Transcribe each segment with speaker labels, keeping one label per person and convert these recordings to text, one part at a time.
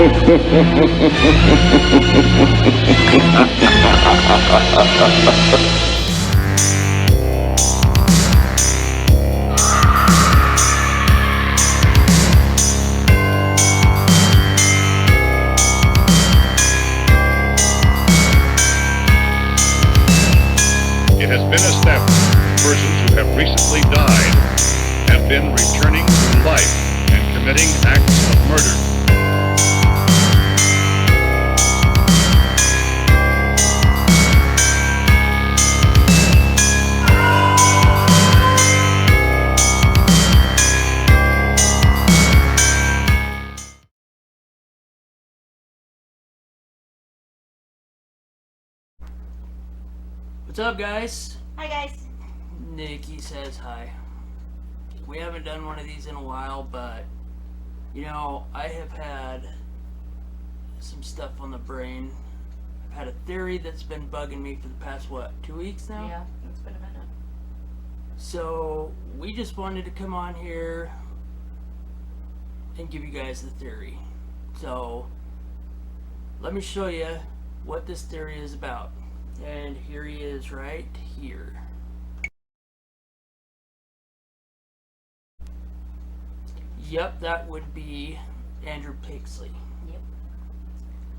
Speaker 1: It has been established that persons who have recently died have been returning to life and committing acts of murder.
Speaker 2: What's up, guys?
Speaker 3: Hi guys.
Speaker 2: Nikki says hi. We haven't done one of these in a while, but you know, I have had some stuff on the brain. I've had a theory that's been bugging me for the past, 2 weeks now?
Speaker 3: Yeah, it's been a minute.
Speaker 2: So, we just wanted to come on here and give you guys the theory. So, let me show you what this theory is about. And here he is right here. Yep, that would be Andrew Pixley.
Speaker 3: Yep.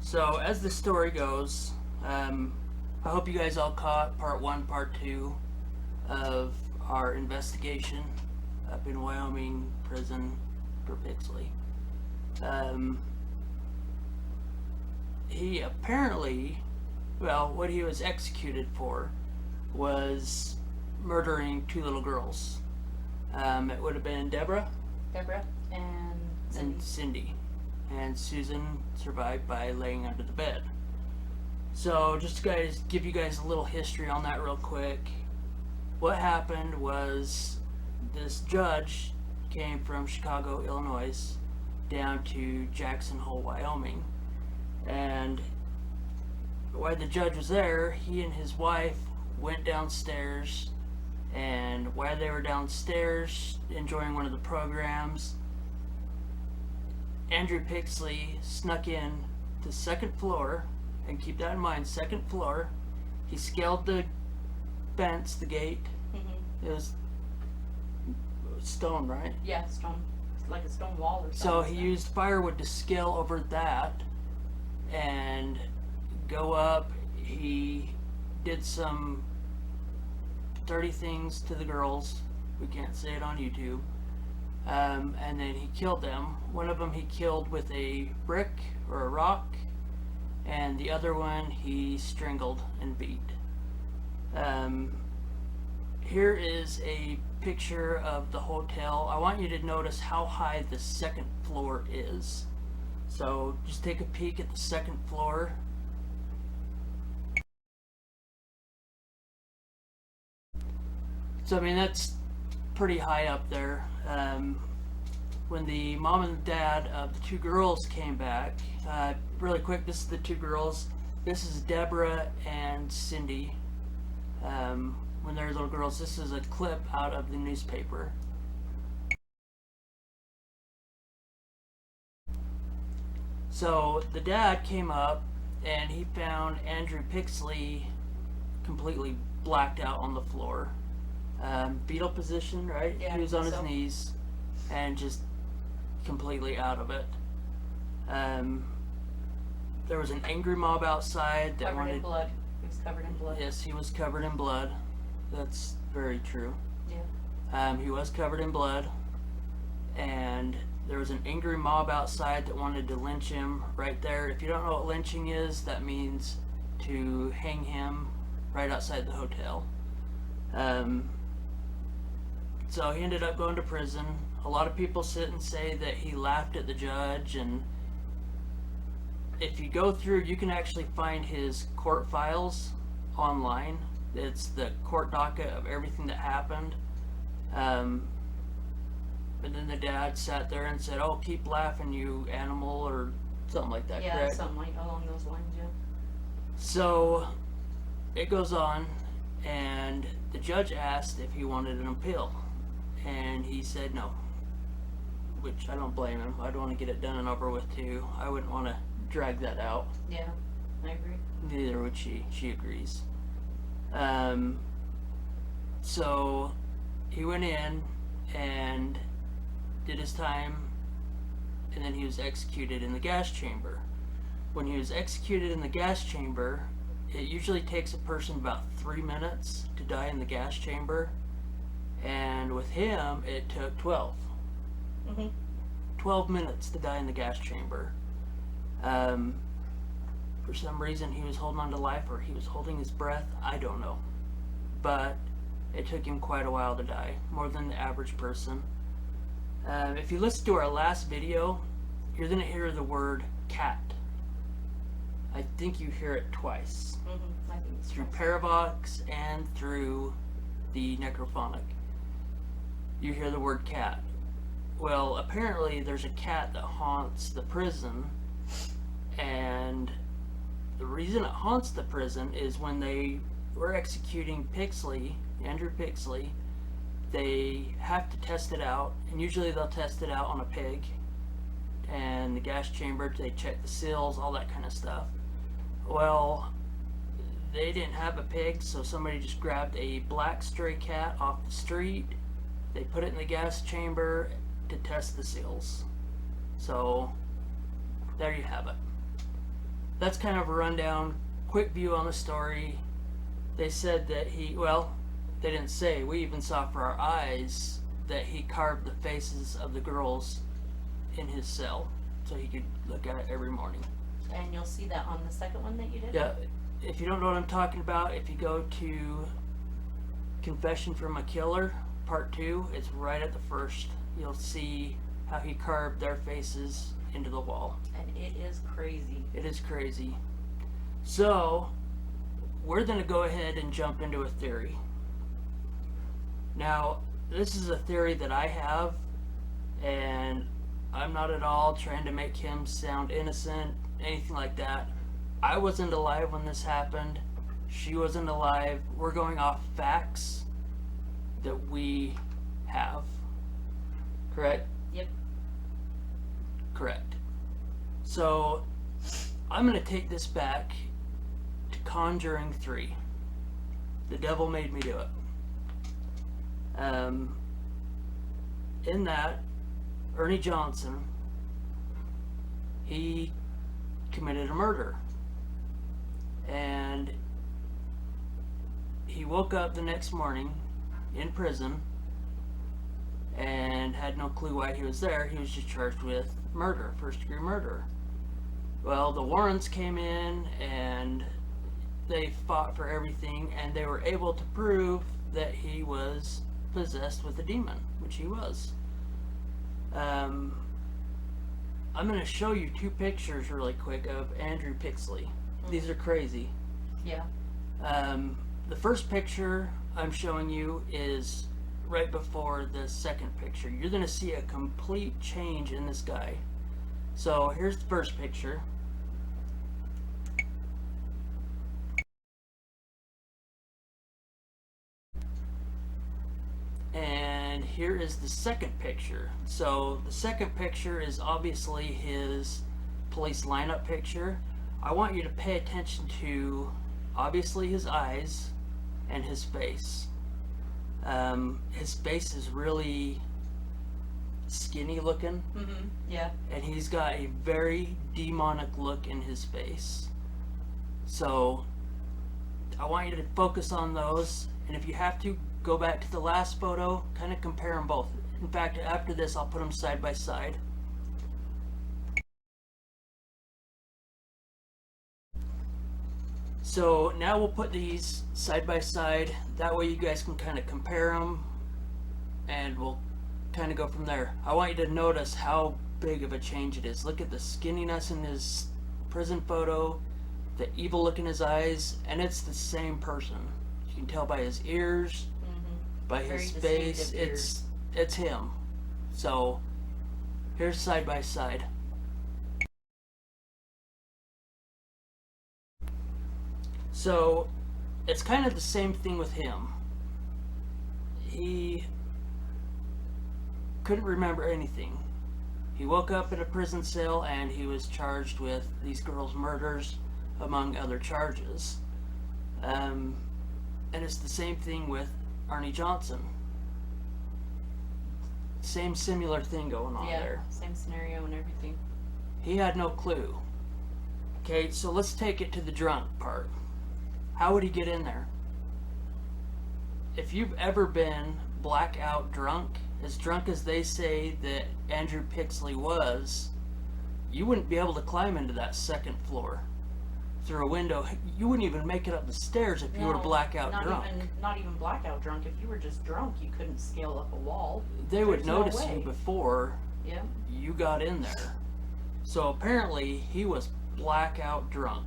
Speaker 2: So, as the story goes, I hope you guys all caught part 1, part 2 of our investigation up in Wyoming prison for Pixley. He apparently, well, what he was executed for was murdering 2 little girls. It would have been Deborah
Speaker 3: Deborah and Cindy.
Speaker 2: and Cindy. And Susan survived by laying under the bed. So, just to give you guys a little history on that real quick. What happened was this judge came from Chicago, Illinois, down to Jackson Hole, Wyoming. And while the judge was there, he and his wife went downstairs, and while they were downstairs enjoying one of the programs, Andrew Pixley snuck in to the 2nd floor, and keep that in mind, 2nd floor. He scaled the fence, the gate.
Speaker 3: Mm-hmm.
Speaker 2: It was stone, right?
Speaker 3: Yeah, stone. It's like a stone wall or
Speaker 2: So
Speaker 3: something.
Speaker 2: he used firewood to scale over that and go up. He did some dirty things to the girls. We can't say it on YouTube. And then he killed them. One of them he killed with a brick or a rock, and the other one he strangled and beat. Here is a picture of the hotel. I want you to notice how high the 2nd floor is. So just take a peek at the 2nd floor. So I mean, that's pretty high up there. When the mom and dad of the 2 girls came back, really quick, this is the 2 girls. This is Deborah and Cindy. When they're little girls, this is a clip out of the newspaper. So the dad came up and he found Andrew Pixley completely blacked out on the floor. Fetal position, right?
Speaker 3: Yeah,
Speaker 2: He was on his
Speaker 3: so.
Speaker 2: knees and just completely out of it. There was an angry mob outside that
Speaker 3: Covered
Speaker 2: wanted.
Speaker 3: in blood. He was covered in blood.
Speaker 2: Yes, he was covered in blood. That's very true.
Speaker 3: Yeah.
Speaker 2: He was covered in blood, and there was an angry mob outside that wanted to lynch him right there. If you don't know what lynching is, that means to hang him right outside the hotel. So he ended up going to prison. A lot of people sit and say that he laughed at the judge, and if you go through, you can actually find his court files online. It's the court docket of everything that happened. And then the dad sat there and said, "Oh, keep laughing, you animal," or something like that,
Speaker 3: Yeah,
Speaker 2: correct?
Speaker 3: something like along those lines, yeah.
Speaker 2: So it goes on, and the judge asked if he wanted an appeal, and he said no. which I don't blame him. I'd want to get it done and over with too. I wouldn't want to drag that out.
Speaker 3: Yeah, I agree.
Speaker 2: Neither would she. She agrees. So he went in and did his time, and then he was executed in the gas chamber. When he was executed in the gas chamber, it usually takes a person about 3 minutes to die in the gas chamber, and with him, it took 12. 12 minutes to die in the gas chamber. For some reason, he was holding on to life, or he was holding his breath. I don't know. But it took him quite a while to die, more than the average person. If you listen to our last video, you're going to hear the word cat. I think you hear it twice.
Speaker 3: I think it's
Speaker 2: Through
Speaker 3: twice.
Speaker 2: Paravox and through the Necrophonic. You hear the word cat. Well, apparently there's a cat that haunts the prison, and the reason it haunts the prison is when they were executing Pixley, Andrew Pixley, they have to test it out, and usually they'll test it out on a pig, and the gas chamber, they check the seals, all that kind of stuff. Well, they didn't have a pig, so somebody just grabbed a black stray cat off the street, they put it in the gas chamber to test the seals. So there you have it. That's kind of a rundown, quick view on the story. They said that they didn't say, we even saw for our eyes that he carved the faces of the girls in his cell so he could look at it every morning.
Speaker 3: And you'll see that on the second one that you did?
Speaker 2: Yeah, if you don't know what I'm talking about, if you go to Confession from a Killer, Part 2, it's right at the first. You'll see how he carved their faces into the wall.
Speaker 3: And it is crazy.
Speaker 2: It is crazy. So, we're going to go ahead and jump into a theory. Now, this is a theory that I have, and I'm not at all trying to make him sound innocent, anything like that. I wasn't alive when this happened. She wasn't alive. We're going off facts that we have. Correct?
Speaker 3: Yep.
Speaker 2: Correct. So, I'm going to take this back to Conjuring 3. The devil made me do it. In that, Ernie Johnson, he committed a murder. And he woke up the next morning in prison and had no clue why he was there. He was just charged with murder, first-degree murder. Well, the Warrens came in and they fought for everything, and they were able to prove that he was possessed with a demon, which he was. I'm going to show you 2 pictures really quick of Andrew Pixley. These are crazy.
Speaker 3: Yeah.
Speaker 2: The first picture I'm showing you is right before the second picture. You're going to see a complete change in this guy. So here's the first picture. And here is the second picture. So the second picture is obviously his police lineup picture. I want you to pay attention to obviously his eyes and his face. His face is really skinny looking,
Speaker 3: Yeah.
Speaker 2: and he's got a very demonic look in his face. So I want you to focus on those, and if you have to, go back to the last photo, kind of compare them both. In fact, after this, I'll put them side by side. So now we'll put these side by side. That way you guys can kind of compare them, and we'll kind of go from there. I want you to notice how big of a change it is. Look at the skinniness in his prison photo, the evil look in his eyes, and it's the same person. You can tell by his ears, by
Speaker 3: Very
Speaker 2: his
Speaker 3: distinctive
Speaker 2: face,
Speaker 3: ears.
Speaker 2: it's him. So here's side by side. So it's kind of the same thing with him. He couldn't remember anything. He woke up in a prison cell and he was charged with these girls' murders, among other charges. And it's the same thing with Arnie Johnson. Same similar thing going on
Speaker 3: Yeah,
Speaker 2: there.
Speaker 3: same scenario and everything.
Speaker 2: He had no clue. Okay, so let's take it to the drunk part. How would he get in there? If you've ever been blackout drunk as they say that Andrew Pixley was, you wouldn't be able to climb into that second floor through a window. You wouldn't even make it up the stairs if you were
Speaker 3: No,
Speaker 2: blackout drunk.
Speaker 3: Not even blackout drunk. If you were just drunk, you couldn't scale up a wall.
Speaker 2: They would
Speaker 3: There's no
Speaker 2: notice
Speaker 3: way.
Speaker 2: you before
Speaker 3: Yeah.
Speaker 2: you got in there. So apparently he was blackout drunk.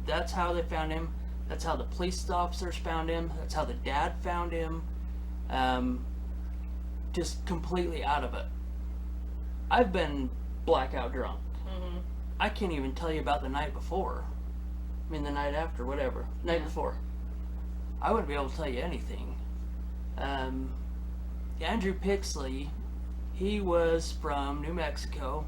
Speaker 2: That's how they found him. That's how the police officers found him. That's how the dad found him. Just completely out of it. I've been blackout drunk.
Speaker 3: Mhm.
Speaker 2: I can't even tell you about the night before. I mean, the night after, whatever. Night
Speaker 3: Yeah.
Speaker 2: before. I wouldn't be able to tell you anything. Andrew Pixley, he was from New Mexico,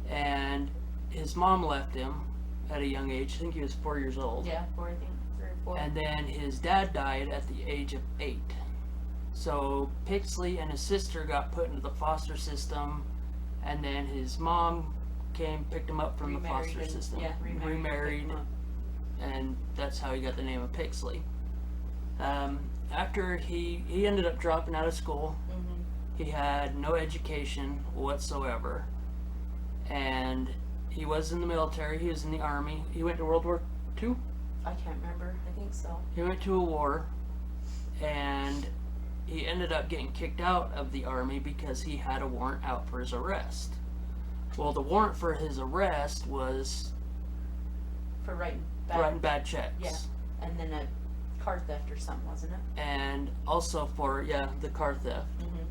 Speaker 2: and his mom left him at a young age. I think he was 4 years old.
Speaker 3: Yeah, 4, I think, 3 or 4.
Speaker 2: And then his dad died at the age of 8. So Pixley and his sister got put into the foster system, and then his mom came, picked him up from the
Speaker 3: Remarried
Speaker 2: foster
Speaker 3: and-
Speaker 2: system.
Speaker 3: Yeah, remarried. picked him up.
Speaker 2: And that's how he got the name of Pixley. After he ended up dropping out of school.
Speaker 3: Mhm.
Speaker 2: He had no education whatsoever, and he was in the military. He was in the army. He went to World War II.
Speaker 3: I can't remember. I think so.
Speaker 2: He went to a war, and he ended up getting kicked out of the army because he had a warrant out for his arrest. Well, the warrant for his arrest was
Speaker 3: For writing bad.
Speaker 2: writing bad checks.
Speaker 3: Yeah. And then a car theft or something, wasn't it?
Speaker 2: And also for, the car theft.
Speaker 3: Mhm.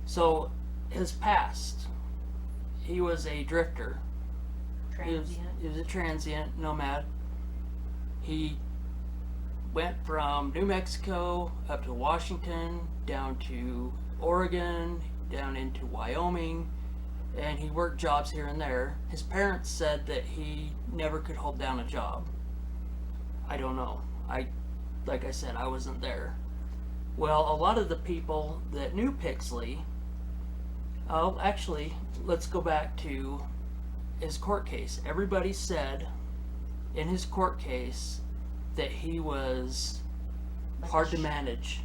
Speaker 2: So, his past, he was a drifter.
Speaker 3: Transient.
Speaker 2: He was a transient nomad. He went from New Mexico up to Washington, down to Oregon, down into Wyoming, and he worked jobs here and there. His parents said that he never could hold down a job. I don't know. Like I said, I wasn't there. Well, a lot of the people that knew Pixley, actually, let's go back to his court case. Everybody said in his court case that he was
Speaker 3: Like
Speaker 2: hard
Speaker 3: a
Speaker 2: to manage.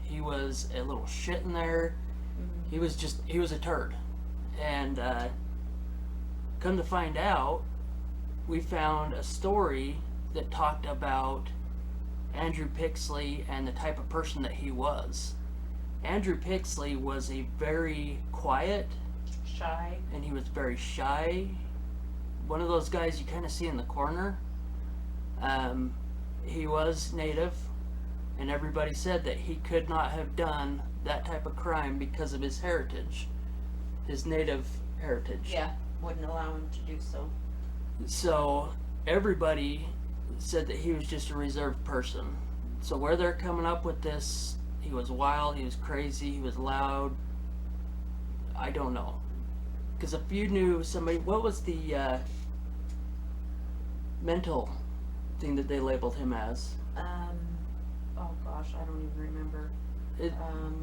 Speaker 2: He was a little shit in there.
Speaker 3: Mhm.
Speaker 2: He was a turd. And come to find out, we found a story that talked about Andrew Pixley and the type of person that he was. Andrew Pixley was a very quiet,
Speaker 3: Shy.
Speaker 2: and he was very shy. One of those guys you kind of see in the corner. He was native, and everybody said that he could not have done that type of crime because of his heritage, his native heritage.
Speaker 3: Yeah. Wouldn't allow him to do so.
Speaker 2: So everybody said that he was just a reserved person. So where they're coming up with this, he was wild, he was crazy, he was loud, I don't know. Because if you knew somebody, what was the mental thing that they labeled him as?
Speaker 3: Oh gosh, I don't even remember.
Speaker 2: It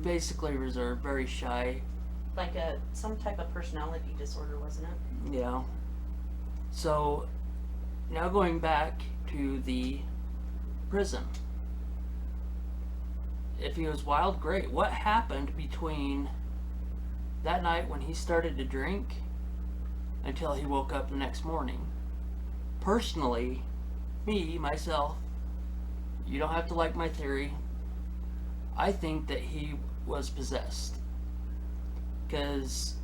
Speaker 2: basically reserved, very shy.
Speaker 3: Like some type of personality disorder, wasn't it?
Speaker 2: Yeah. So now going back to the prison. If he was wild, great. What happened between that night when he started to drink until he woke up the next morning? Personally, myself, you don't have to like my theory, I think that he was possessed. Because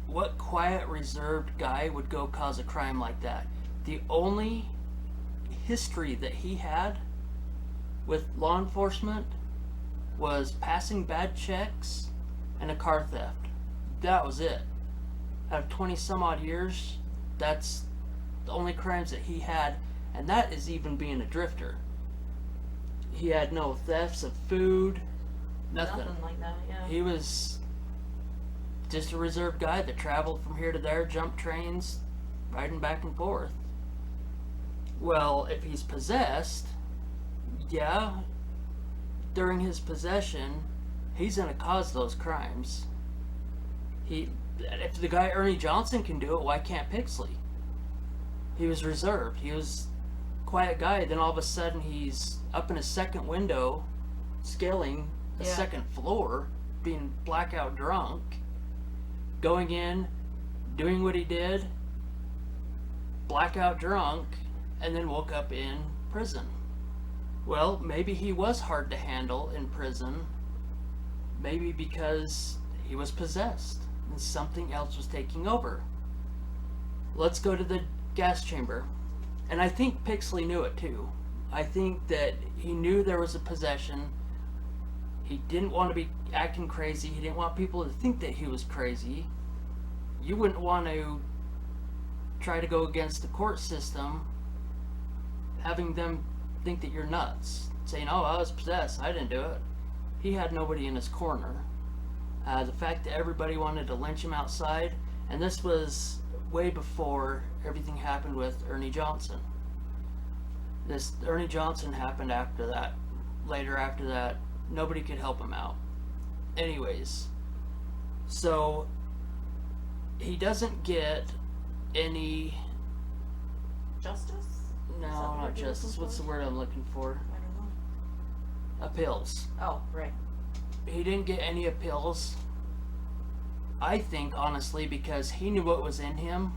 Speaker 2: what quiet, reserved guy would go cause a crime like that? The only history that he had with law enforcement was passing bad checks and a car theft. That was it. Out of 20 some odd years, that's the only crimes that he had, and that is even being a drifter. He had no thefts of food, nothing.
Speaker 3: Nothing like that, yeah.
Speaker 2: He was just a reserve guy that traveled from here to there, jumped trains, riding back and forth. Well, if he's possessed, yeah, during his possession, he's gonna cause those crimes. If the guy Ernie Johnson can do it, why can't Pixley? He was reserved. He was a quiet guy. Then all of a sudden, he's up in a second window, scaling the
Speaker 3: Yeah.
Speaker 2: second floor, being blackout drunk, going in, doing what he did, blackout drunk, and then woke up in prison. Well, maybe he was hard to handle in prison. Maybe because he was possessed and something else was taking over. Let's go to the gas chamber. And I think Pixley knew it too. I think that he knew there was a possession. He didn't want to be acting crazy. He didn't want people to think that he was crazy. You wouldn't want to try to go against the court system, having them think that you're nuts, saying, "Oh, I was possessed, I didn't do it." He had nobody in his corner. The fact that everybody wanted to lynch him outside, and this was way before everything happened with Ernie Johnson. This Ernie Johnson happened after that. Later after that, nobody could help him out. Anyways, so he doesn't get any.
Speaker 3: Justice? Is that
Speaker 2: No,
Speaker 3: the
Speaker 2: not
Speaker 3: word you're
Speaker 2: justice.
Speaker 3: looking
Speaker 2: What's the
Speaker 3: for?
Speaker 2: word I'm looking for?
Speaker 3: I don't know.
Speaker 2: Appeals.
Speaker 3: Oh, right.
Speaker 2: He didn't get any appeals. I think, honestly, because he knew what was in him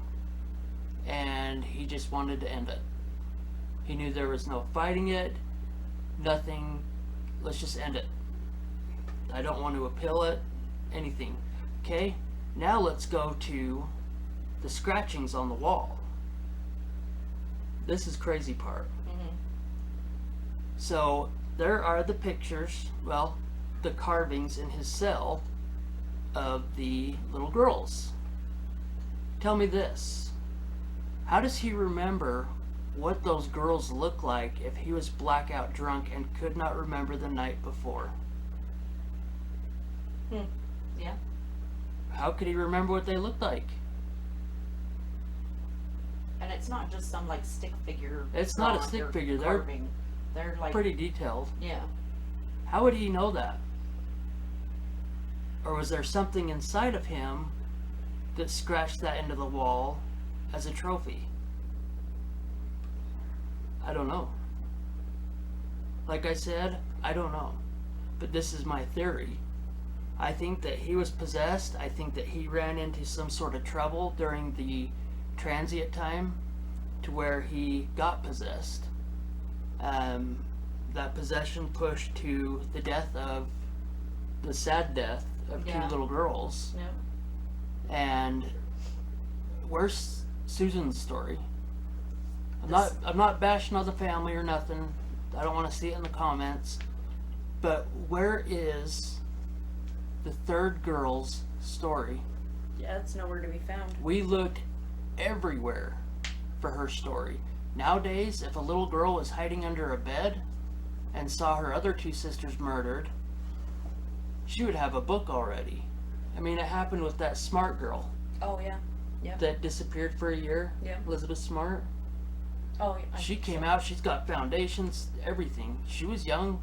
Speaker 2: and he just wanted to end it. He knew there was no fighting it, nothing. Let's just end it. I don't want to appeal it, anything. Okay? Now let's go to the scratchings on the wall. This is crazy part.
Speaker 3: Mm-hmm.
Speaker 2: So there are the pictures, well, the carvings in his cell of the little girls. Tell me this. How does he remember what those girls looked like if he was blackout drunk and could not remember the night before?
Speaker 3: Yeah.
Speaker 2: How could he remember what they looked like?
Speaker 3: And it's not just some like stick figure.
Speaker 2: It's not a
Speaker 3: drawing
Speaker 2: stick
Speaker 3: or
Speaker 2: figure, they're
Speaker 3: carving. They're like
Speaker 2: Pretty detailed.
Speaker 3: Yeah.
Speaker 2: How would he know that? Or was there something inside of him that scratched that into the wall as a trophy? I don't know. Like I said, I don't know. But this is my theory. I think that he was possessed. I think that he ran into some sort of trouble during the transient time to where he got possessed. That possession pushed to the death of the sad death of
Speaker 3: Yeah.
Speaker 2: two little girls.
Speaker 3: Yep.
Speaker 2: And where's Susan's story? I'm
Speaker 3: This-
Speaker 2: not bashing on the family or nothing. I don't want to see it in the comments. But where is the third girl's story?
Speaker 3: Yeah, it's nowhere to be found.
Speaker 2: We looked everywhere for her story. Nowadays, if a little girl was hiding under a bed and saw her other two sisters murdered, she would have a book already. I mean, it happened with that Smart girl
Speaker 3: Oh yeah. Yep.
Speaker 2: that disappeared for a year,
Speaker 3: Yeah.
Speaker 2: Elizabeth Smart.
Speaker 3: Oh, yeah.
Speaker 2: She came out, she's got foundations, everything. She was young.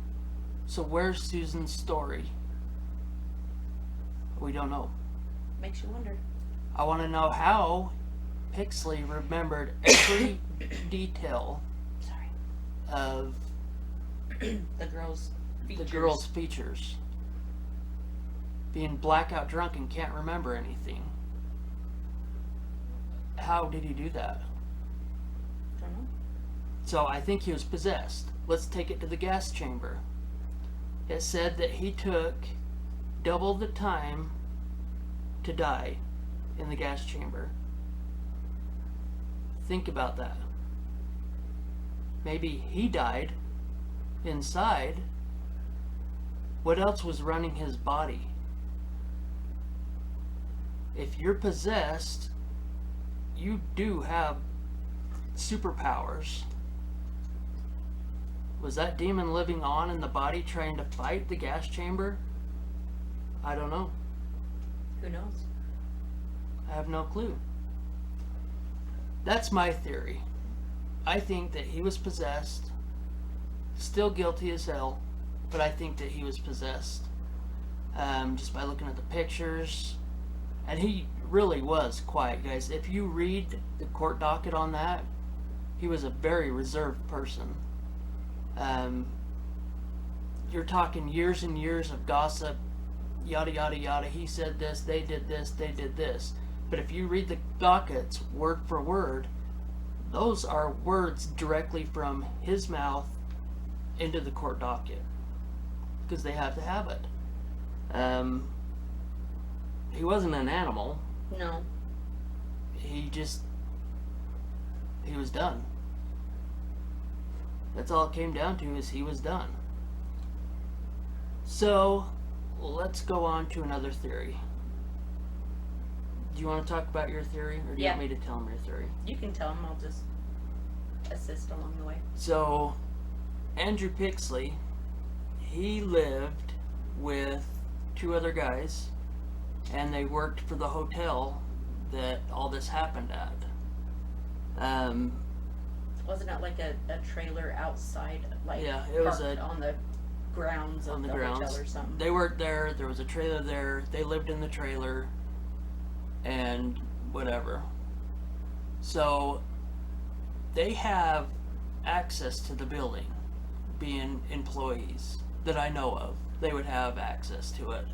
Speaker 2: So where's Susan's story? We don't know.
Speaker 3: Makes you wonder.
Speaker 2: I want to know how Pixley remembered every detail
Speaker 3: Sorry.
Speaker 2: of
Speaker 3: The girls.
Speaker 2: the girl's features. Being blackout drunk and can't remember anything. How did he do that?
Speaker 3: Don't know.
Speaker 2: So I think he was possessed. Let's take it to the gas chamber. It said that he took double the time to die in the gas chamber. Think about that. Maybe he died inside. What else was running his body? If you're possessed, you do have superpowers. Was that demon living on in the body trying to fight the gas chamber? I don't know.
Speaker 3: Who knows?
Speaker 2: I have no clue. That's my theory. I think that he was possessed. Still guilty as hell, but I think that he was possessed. Just by looking at the pictures. And he really was quiet, guys. If you read the court docket on that, he was a very reserved person. You're talking years and years of gossip, yada yada yada. He said this, they did this, they did this. But if you read the dockets word for word, those are words directly from his mouth into the court docket, because they have to have it. He wasn't an animal.
Speaker 3: No.
Speaker 2: He was done. That's all it came down to, is he was done. So, let's go on to another theory. Do you want to talk about your theory, or do you
Speaker 3: Yeah.
Speaker 2: want me to tell him your theory?
Speaker 3: You can tell him. I'll just assist along the way.
Speaker 2: So, Andrew Pixley, he lived with two other guys, and they worked for the hotel that all this happened at.
Speaker 3: Wasn't it like a trailer outside, like
Speaker 2: Yeah, it was
Speaker 3: parked on the grounds of
Speaker 2: on the
Speaker 3: the
Speaker 2: grounds.
Speaker 3: hotel or something?
Speaker 2: They worked there. There was a trailer there. They lived in the trailer, and whatever. So they have access to the building, being employees that I know of. They would have access to it.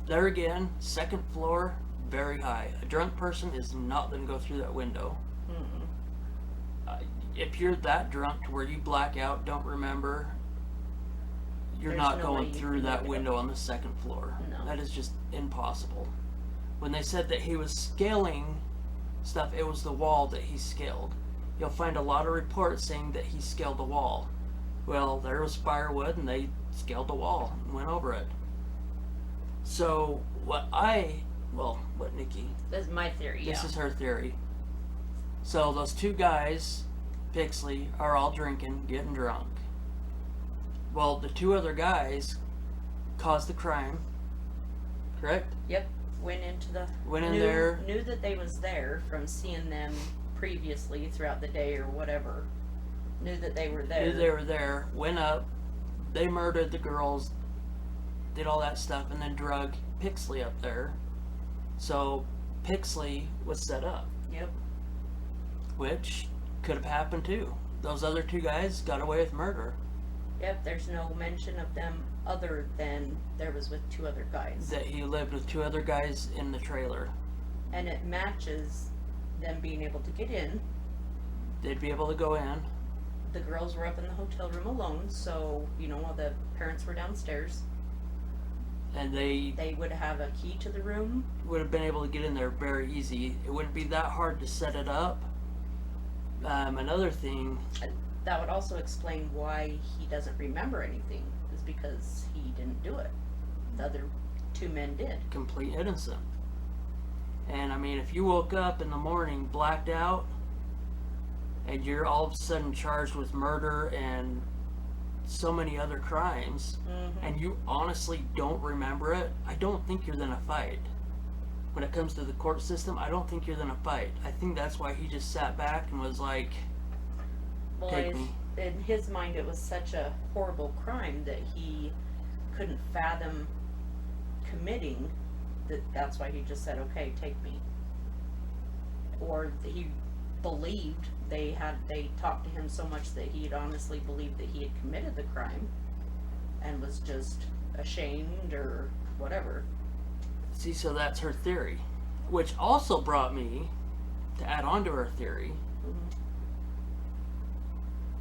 Speaker 2: There again, second floor, very high. A drunk person is not going to go through that window.
Speaker 3: Mm-mm.
Speaker 2: If you're that drunk to where you black out, don't remember, you're
Speaker 3: There's
Speaker 2: not
Speaker 3: no way
Speaker 2: going
Speaker 3: you
Speaker 2: through
Speaker 3: can
Speaker 2: that
Speaker 3: look it
Speaker 2: window
Speaker 3: up.
Speaker 2: on the second floor.
Speaker 3: No.
Speaker 2: That is just impossible. When they said that he was scaling stuff, it was the wall that he scaled. You'll find a lot of reports saying that he scaled the wall. Well, there was firewood and they scaled the wall and went over it. So what Nikki,
Speaker 3: That's my theory.
Speaker 2: this
Speaker 3: Yeah.
Speaker 2: is her theory. So those two guys, Pixley, are all drinking, getting drunk. Well, the two other guys caused the crime, correct?
Speaker 3: Yep. Went into the.
Speaker 2: Went in
Speaker 3: knew,
Speaker 2: there.
Speaker 3: Knew that they was there from seeing them previously throughout the day or whatever. Knew that they were there.
Speaker 2: Knew they were there, went up, they murdered the girls, did all that stuff, and then drug Pixley up there. So Pixley was set up,
Speaker 3: Yep.
Speaker 2: which could have happened too. Those other two guys got away with murder.
Speaker 3: Yep. There's no mention of them other than there was with two other guys.
Speaker 2: That he lived with two other guys in the trailer.
Speaker 3: And it matches them being able to get in.
Speaker 2: They'd be able to go in.
Speaker 3: The girls were up in the hotel room alone, so, while the parents were downstairs,
Speaker 2: And they
Speaker 3: they would have a key to the room.
Speaker 2: would have been able to get in there very easy. It wouldn't be that hard to set it up. Another thing,
Speaker 3: That would also explain why he doesn't remember anything, is because he didn't do it. The other two men did.
Speaker 2: complete innocent. And I mean, if you woke up in the morning blacked out, and you're all of a sudden charged with murder and so many other crimes,
Speaker 3: Mm-hmm.
Speaker 2: and you honestly don't remember it, I don't think you're gonna fight. When it comes to the court system, I don't think you're gonna fight. I think that's why he just sat back and was like,
Speaker 3: Well,
Speaker 2: take me.
Speaker 3: in his mind, it was such a horrible crime that he couldn't fathom committing. That's why he just said, "Okay, take me." Or he believed they talked to him so much that he had honestly believed that he had committed the crime, and was just ashamed or whatever.
Speaker 2: see, so that's her theory. Which also brought me to add on to her theory.
Speaker 3: Mhm.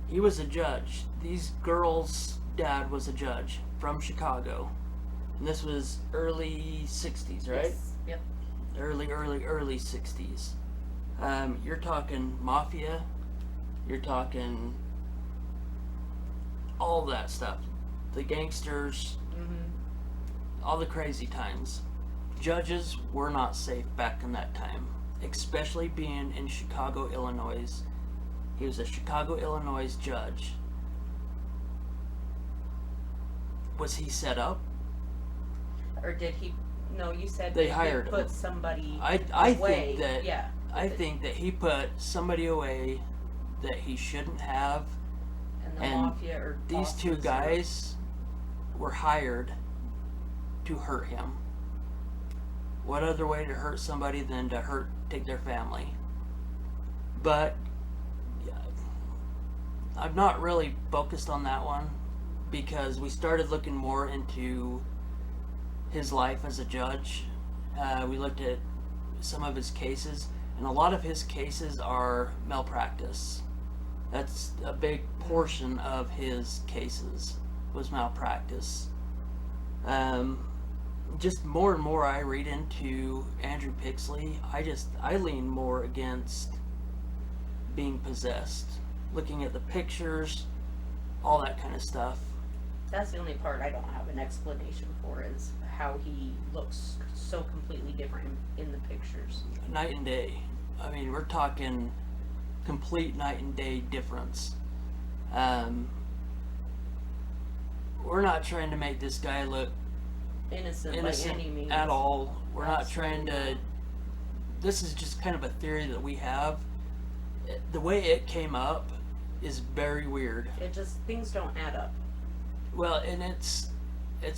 Speaker 2: He was a judge. These girls' dad was a judge from Chicago. And this was early 60s, right?
Speaker 3: Yes. Yep.
Speaker 2: Early 60s. You're talking mafia. You're talking all that stuff. The gangsters,
Speaker 3: Mm-hmm.
Speaker 2: all the crazy times. Judges were not safe back in that time, especially being in Chicago, Illinois. He was a Chicago, Illinois judge. Was he set up?
Speaker 3: Or did he No, you said
Speaker 2: They
Speaker 3: he
Speaker 2: hired
Speaker 3: put
Speaker 2: him.
Speaker 3: somebody
Speaker 2: I
Speaker 3: away.
Speaker 2: think that
Speaker 3: Yeah.
Speaker 2: I think that he put somebody away that he shouldn't have.
Speaker 3: And the
Speaker 2: and
Speaker 3: mafia or
Speaker 2: These two
Speaker 3: bosses or-
Speaker 2: guys were hired to hurt him. What other way to hurt somebody than to take their family? But yeah, I'm not really focused on that one because we started looking more into his life as a judge. We looked at some of his cases, and a lot of his cases are malpractice. That's a big portion of his cases was malpractice. Just more and more I read into Andrew Pixley, I lean more against being possessed. Looking at the pictures, all that kind of stuff.
Speaker 3: That's the only part I don't have an explanation for is how he looks so completely different in the pictures.
Speaker 2: Night and day. I mean, we're talking complete night and day difference. We're not trying to make this guy look
Speaker 3: Innocent
Speaker 2: innocent
Speaker 3: by any means.
Speaker 2: at all. We're not trying
Speaker 3: Absolutely
Speaker 2: to. This is just kind of a theory that we have. The way it came up is very weird.
Speaker 3: It just, things don't add up.
Speaker 2: Well, and it's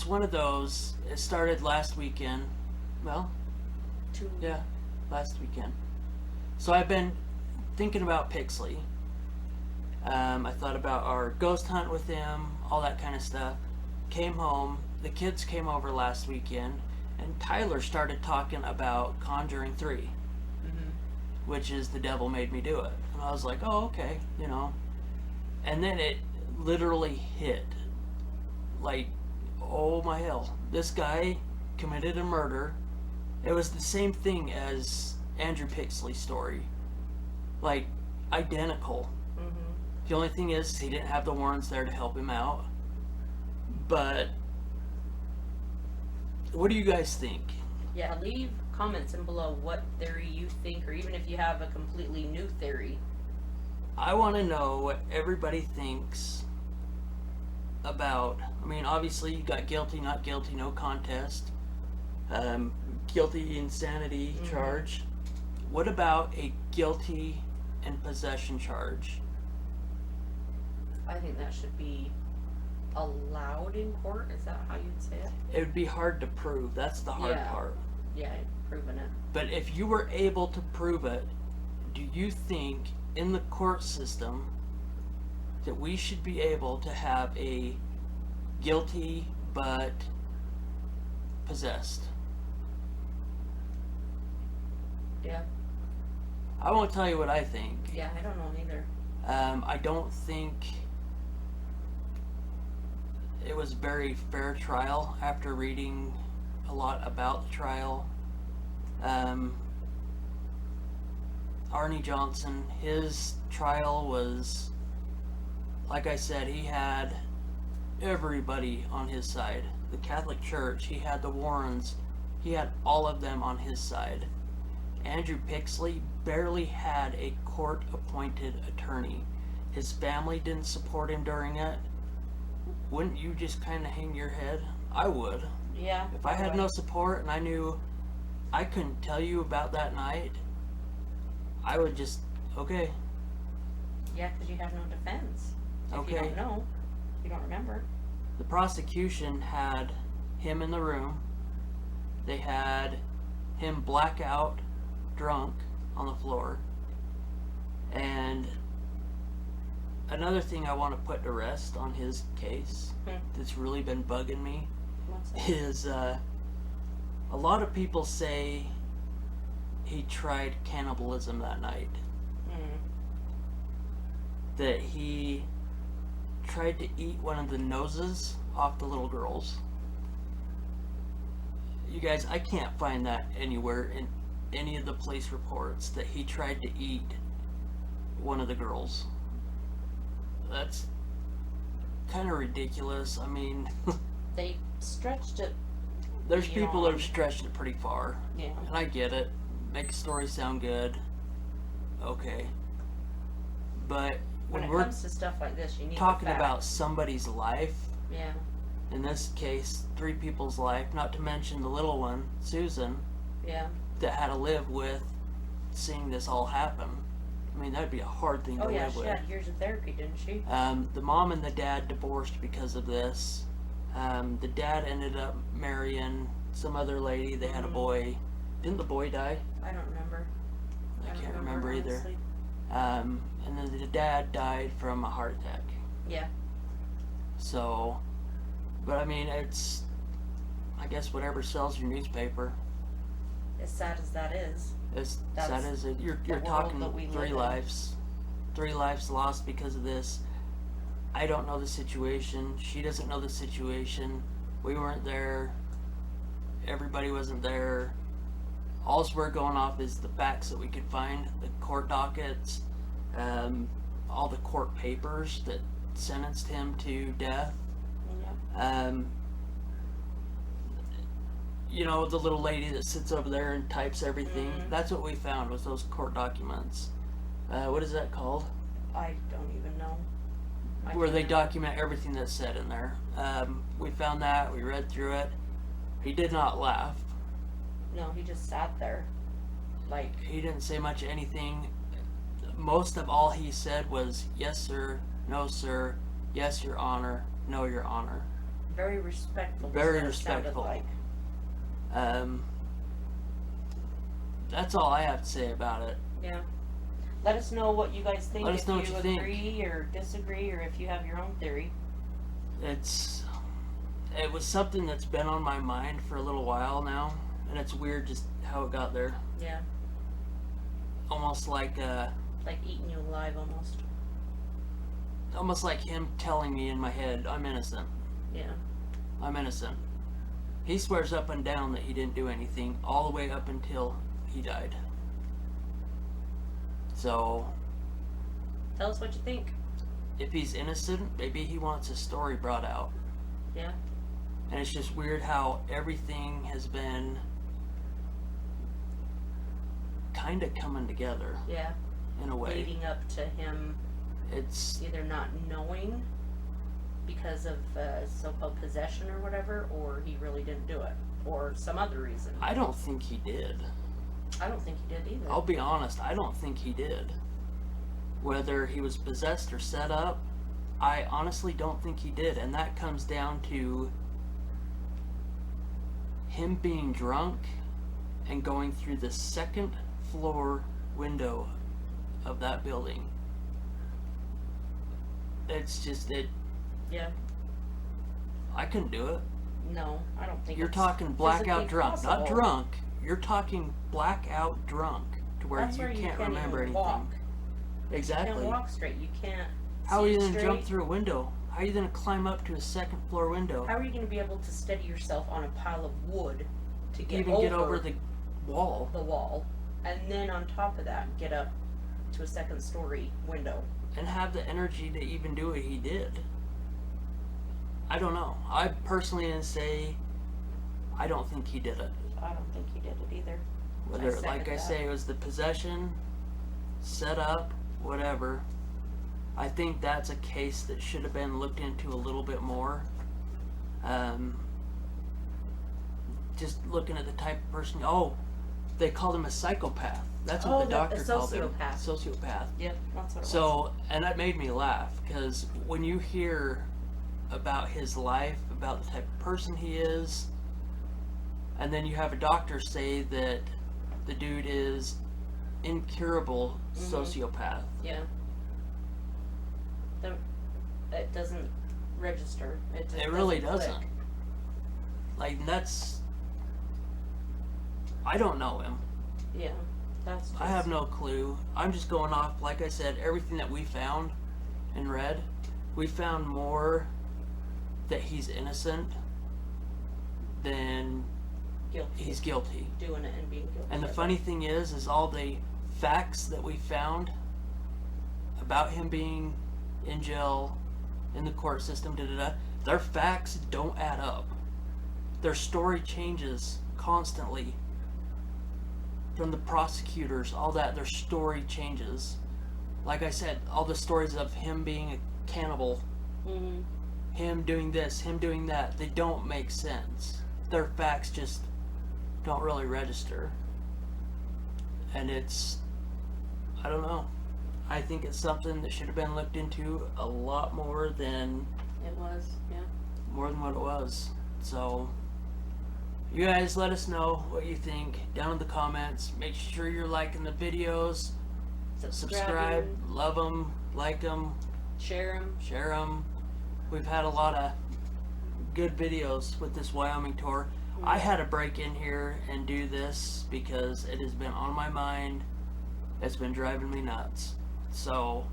Speaker 2: one of those. It started last weekend. Well, yeah, last weekend. So I've been thinking about Pixley. I thought about our ghost hunt with him, all that kind of stuff. Came home. The kids came over last weekend, and Tyler started talking about Conjuring 3,
Speaker 3: Mm-hmm.
Speaker 2: which is The Devil Made Me Do It. And I was like, oh, okay, you know. And then it literally hit. Like, oh my hell. This guy committed a murder. It was the same thing as Andrew Pixley's story. Like, identical.
Speaker 3: Mm-hmm.
Speaker 2: The only thing is, he didn't have the Warrens there to help him out. But what do you guys think?
Speaker 3: Yeah, leave comments in below what theory you think, or even if you have a completely new theory.
Speaker 2: I want to know what everybody thinks about. I mean, obviously, you got guilty, not guilty, no contest. Guilty insanity
Speaker 3: Mhm.
Speaker 2: charge. What about a guilty and possession charge?
Speaker 3: I think that should be allowed in court. Is that how you'd say it?
Speaker 2: It would be hard to prove. That's the hard
Speaker 3: Yeah.
Speaker 2: part.
Speaker 3: Yeah, proven it.
Speaker 2: But if you were able to prove it, do you think in the court system that we should be able to have a guilty but possessed?
Speaker 3: Yeah.
Speaker 2: I won't tell you what I think.
Speaker 3: Yeah, I don't know either.
Speaker 2: I don't think it was a very fair trial after reading a lot about the trial. Arnie Johnson, his trial was, like I said, he had everybody on his side. The Catholic Church, he had the Warrens, he had all of them on his side. Andrew Pixley barely had a court-appointed attorney. His family didn't support him during it. Wouldn't you just kind of hang your head? I would.
Speaker 3: Yeah.
Speaker 2: If I had no support and I knew I couldn't tell you about that night, I would just, okay.
Speaker 3: Yeah, because you have no defense. If
Speaker 2: Okay.
Speaker 3: you don't know, you don't remember.
Speaker 2: The prosecution had him in the room. They had him blackout, drunk, on the floor. And another thing I want to put to rest on his case that's really been bugging me
Speaker 3: What's that?
Speaker 2: is a lot of people say he tried cannibalism that night.
Speaker 3: Mm.
Speaker 2: That he tried to eat one of the noses off the little girls. You guys, I can't find that anywhere in any of the police reports that he tried to eat one of the girls. That's kind of ridiculous. I mean,
Speaker 3: They stretched it.
Speaker 2: there's people that have
Speaker 3: beyond.
Speaker 2: stretched it pretty far.
Speaker 3: Yeah.
Speaker 2: And I get it. Make a story sound good. Okay. But
Speaker 3: When
Speaker 2: when
Speaker 3: it
Speaker 2: we're
Speaker 3: comes to stuff like this, you need
Speaker 2: talking
Speaker 3: the
Speaker 2: about
Speaker 3: facts.
Speaker 2: somebody's life,
Speaker 3: Yeah.
Speaker 2: in this case, 3 people's life, not to mention the little one, Susan,
Speaker 3: Yeah.
Speaker 2: that had to live with seeing this all happen. I mean, that'd be a hard thing to
Speaker 3: Oh yeah,
Speaker 2: live
Speaker 3: she
Speaker 2: with.
Speaker 3: had years of therapy, didn't she?
Speaker 2: The mom and the dad divorced because of this. The dad ended up marrying some other lady. They had a boy. Didn't the boy die?
Speaker 3: I don't remember.
Speaker 2: I
Speaker 3: don't
Speaker 2: can't remember either.
Speaker 3: honestly.
Speaker 2: And then the dad died from a heart attack.
Speaker 3: Yeah.
Speaker 2: So, but I mean, it's, I guess, whatever sells your newspaper.
Speaker 3: As sad as that is.
Speaker 2: As
Speaker 3: That's
Speaker 2: sad as it, you're
Speaker 3: world
Speaker 2: talking
Speaker 3: that we live
Speaker 2: 3
Speaker 3: in.
Speaker 2: lives. 3 lives lost because of this. I don't know the situation. She doesn't know the situation. We weren't there. Everybody wasn't there. All we're going off is the facts that we could find, the court dockets, all the court papers that sentenced him to death.
Speaker 3: Yeah.
Speaker 2: You know, the little lady that sits over there and types everything.
Speaker 3: Mhm.
Speaker 2: That's what we found, was those court documents. What is that called?
Speaker 3: I don't even know. I
Speaker 2: Where they
Speaker 3: can't-
Speaker 2: document everything that's said in there. We found that, we read through it. He did not laugh.
Speaker 3: No, he just sat there. Like,
Speaker 2: He didn't say much of anything. Most of all he said was, yes sir, no sir, yes your honor, no your honor.
Speaker 3: very respectful. is
Speaker 2: Very
Speaker 3: what it sounded
Speaker 2: respectful.
Speaker 3: Like.
Speaker 2: That's all I have to say about it.
Speaker 3: Yeah. Let us know what you guys think.
Speaker 2: Let us
Speaker 3: if
Speaker 2: know
Speaker 3: you
Speaker 2: what you think.
Speaker 3: agree or disagree, or if you have your own theory.
Speaker 2: It was something that's been on my mind for a little while now, and it's weird just how it got there.
Speaker 3: Yeah.
Speaker 2: Almost like
Speaker 3: Eating you alive, almost.
Speaker 2: him telling me in my head, I'm innocent.
Speaker 3: Yeah.
Speaker 2: I'm innocent. He swears up and down that he didn't do anything all the way up until he died. So,
Speaker 3: Tell us what you think.
Speaker 2: if he's innocent, maybe he wants his story brought out.
Speaker 3: Yeah.
Speaker 2: And it's just weird how everything has been kind of coming together
Speaker 3: Yeah.
Speaker 2: in a way.
Speaker 3: Leading up to him
Speaker 2: It's
Speaker 3: either not knowing because of so-called possession or whatever, or he really didn't do it, or some other reason.
Speaker 2: I don't think he did.
Speaker 3: I don't think he did either.
Speaker 2: I'll be honest, I don't think he did. Whether he was possessed or set up, I honestly don't think he did, and that comes down to him being drunk and going through the 2nd floor window of that building. It's just
Speaker 3: Yeah.
Speaker 2: I couldn't do it.
Speaker 3: No, I don't think.
Speaker 2: You're
Speaker 3: it's
Speaker 2: talking blackout
Speaker 3: physically
Speaker 2: drunk, not
Speaker 3: possible.
Speaker 2: drunk. You're talking blackout drunk to where
Speaker 3: That's
Speaker 2: you
Speaker 3: where you
Speaker 2: can't
Speaker 3: can't
Speaker 2: remember
Speaker 3: even
Speaker 2: anything.
Speaker 3: walk. You
Speaker 2: Exactly.
Speaker 3: can't walk straight. You can't.
Speaker 2: How are
Speaker 3: see
Speaker 2: you gonna
Speaker 3: straight.
Speaker 2: jump through a window? How are you gonna climb up to a 2nd floor window?
Speaker 3: How are you going to be able to steady yourself on a pile of wood to get
Speaker 2: Even get over the wall
Speaker 3: the wall, and then on top of that, get up to a 2nd story window?
Speaker 2: and have the energy to even do what he did? I don't know. I personally didn't say I don't think he did it.
Speaker 3: I don't think he did it either.
Speaker 2: Whether,
Speaker 3: second
Speaker 2: like I
Speaker 3: that.
Speaker 2: say, it was the possession, set up, whatever. I think that's a case that should have been looked into a little bit more. Just looking at the type of person. Oh, they called him a psychopath. That's what
Speaker 3: Oh,
Speaker 2: the
Speaker 3: a
Speaker 2: doctor called him.
Speaker 3: sociopath.
Speaker 2: Sociopath.
Speaker 3: Yep, that's what it was.
Speaker 2: So, and that made me laugh because when you hear about his life, about the type of person he is, and then you have a doctor say that the dude is incurable sociopath.
Speaker 3: Yeah. It doesn't register. It just
Speaker 2: Really
Speaker 3: doesn't
Speaker 2: doesn't.
Speaker 3: click.
Speaker 2: Like, that's. I don't know him.
Speaker 3: Yeah, that's. Just,
Speaker 2: I have no clue. I'm just going off, like I said, everything that we found and read. We found more that he's innocent than
Speaker 3: guilty.
Speaker 2: he's guilty.
Speaker 3: Doing it and being guilty.
Speaker 2: And the
Speaker 3: of
Speaker 2: funny
Speaker 3: it.
Speaker 2: thing is all the facts that we found about him being in jail, in the court system, their facts don't add up. Their story changes constantly. From the prosecutors, all that, their story changes. Like I said, all the stories of him being a cannibal,
Speaker 3: Mhm.
Speaker 2: him doing this, him doing that. They don't make sense. Their facts just don't really register. And it's, I don't know. I think it's something that should have been looked into a lot more than
Speaker 3: It was, yeah.
Speaker 2: what it was. So, you guys let us know what you think down in the comments. Make sure you're liking the videos. Subscribe, love them, like them,
Speaker 3: Share them.
Speaker 2: share them. We've had a lot of good videos with this Wyoming tour. I had to break in here and do this because it has been on my mind. It's been driving me nuts. So,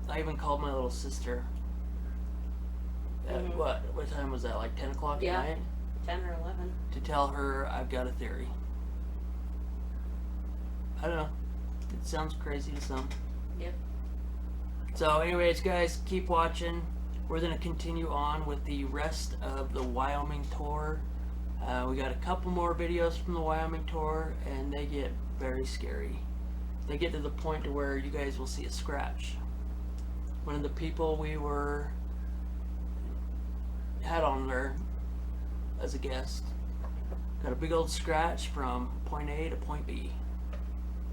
Speaker 2: I even called my little sister. At what time was that? Like 10 o'clock
Speaker 3: Yeah.
Speaker 2: at night?
Speaker 3: 10 or 11.
Speaker 2: To tell her I've got a theory. I don't know. It sounds crazy to some.
Speaker 3: Yep.
Speaker 2: So anyways, guys, keep watching. We're going to continue on with the rest of the Wyoming tour. We got a couple more videos from the Wyoming tour, and they get very scary. They get to the point to where you guys will see a scratch. One of the people we had on there as a guest got a big old scratch from point A to point B.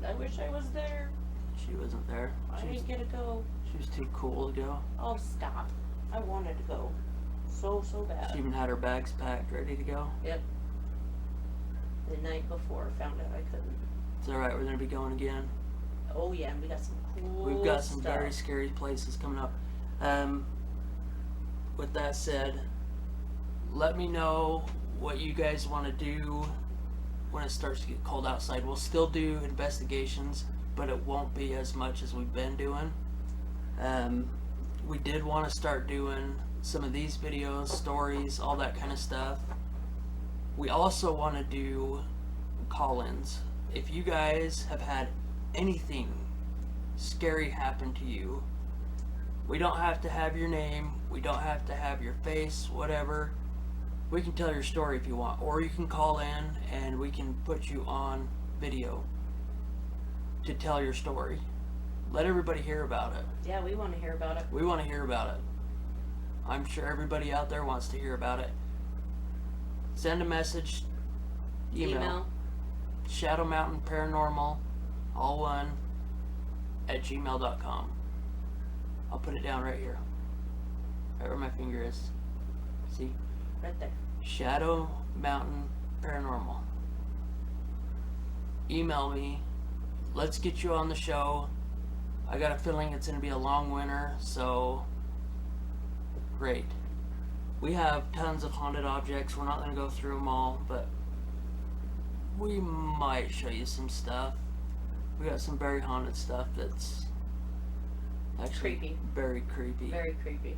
Speaker 3: I wish I was there.
Speaker 2: She wasn't there.
Speaker 3: I
Speaker 2: She was,
Speaker 3: didn't get to go.
Speaker 2: she was too cool to go.
Speaker 3: Oh, stop. I wanted to go. So bad.
Speaker 2: She even had her bags packed, ready to go.
Speaker 3: Yep. The night before, found out I couldn't.
Speaker 2: It's alright, we're going to be going again.
Speaker 3: Oh, yeah, and we got some cool
Speaker 2: We've got some
Speaker 3: stuff.
Speaker 2: very scary places coming up. With that said, let me know what you guys want to do when it starts to get cold outside. We'll still do investigations, but it won't be as much as we've been doing. We did want to start doing some of these videos, stories, all that kind of stuff. We also want to do call-ins. If you guys have had anything scary happen to you, we don't have to have your name, we don't have to have your face, whatever. We can tell your story if you want, or you can call in and we can put you on video to tell your story. Let everybody hear about it.
Speaker 3: Yeah, we want to hear about it.
Speaker 2: We want to hear about it. I'm sure everybody out there wants to hear about it. Send a message, email. Shadow Mountain Paranormal, all one, at gmail.com. I'll put it down right here. Right where my finger is. See?
Speaker 3: Right there.
Speaker 2: Shadow Mountain Paranormal. Email me. Let's get you on the show. I got a feeling it's going to be a long winter, so great. We have tons of haunted objects. We're not going to go through them all, but we might show you some stuff. We got some very haunted stuff that's actually
Speaker 3: Creepy.
Speaker 2: very creepy.
Speaker 3: Very creepy.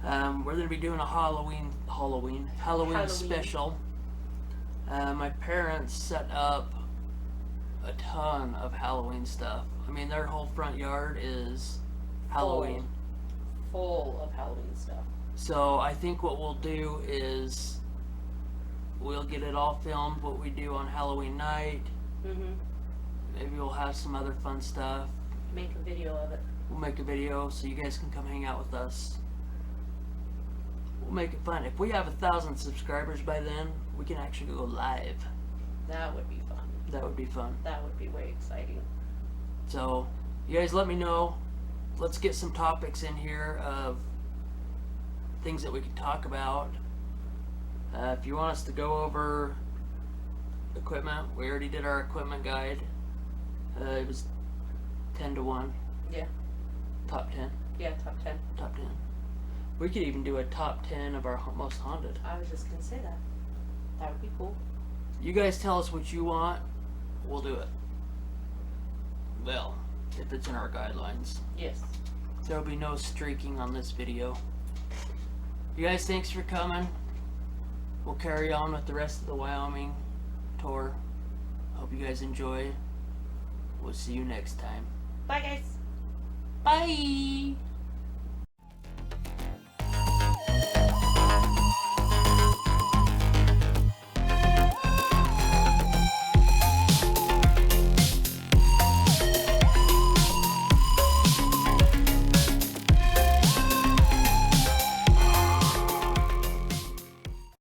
Speaker 2: We're going to be doing a Halloween special. My parents set up a ton of Halloween stuff. I mean, their whole front yard is Halloween.
Speaker 3: Full of Halloween stuff.
Speaker 2: So I think what we'll do is we'll get it all filmed, what we do on Halloween night.
Speaker 3: Mm-hmm.
Speaker 2: Maybe we'll have some other fun stuff.
Speaker 3: Make a video of it.
Speaker 2: We'll make a video so you guys can come hang out with us. We'll make it fun. If we have 1,000 subscribers by then, we can actually go live.
Speaker 3: That would be fun.
Speaker 2: That would be fun.
Speaker 3: That would be way exciting.
Speaker 2: So, you guys let me know. Let's get some topics in here of things that we can talk about. If you want us to go over equipment, we already did our equipment guide. It was 10 to 1.
Speaker 3: Yeah.
Speaker 2: Top 10.
Speaker 3: Yeah, top 10.
Speaker 2: Top 10. We could even do a top 10 of our most haunted.
Speaker 3: I was just gonna say that. That would be cool.
Speaker 2: You guys tell us what you want, we'll do it. Well, if it's in our guidelines.
Speaker 3: Yes.
Speaker 2: There'll be no streaking on this video. You guys, thanks for coming. We'll carry on with the rest of the Wyoming tour. Hope you guys enjoy. We'll see you next time.
Speaker 3: Bye, guys.
Speaker 2: Bye!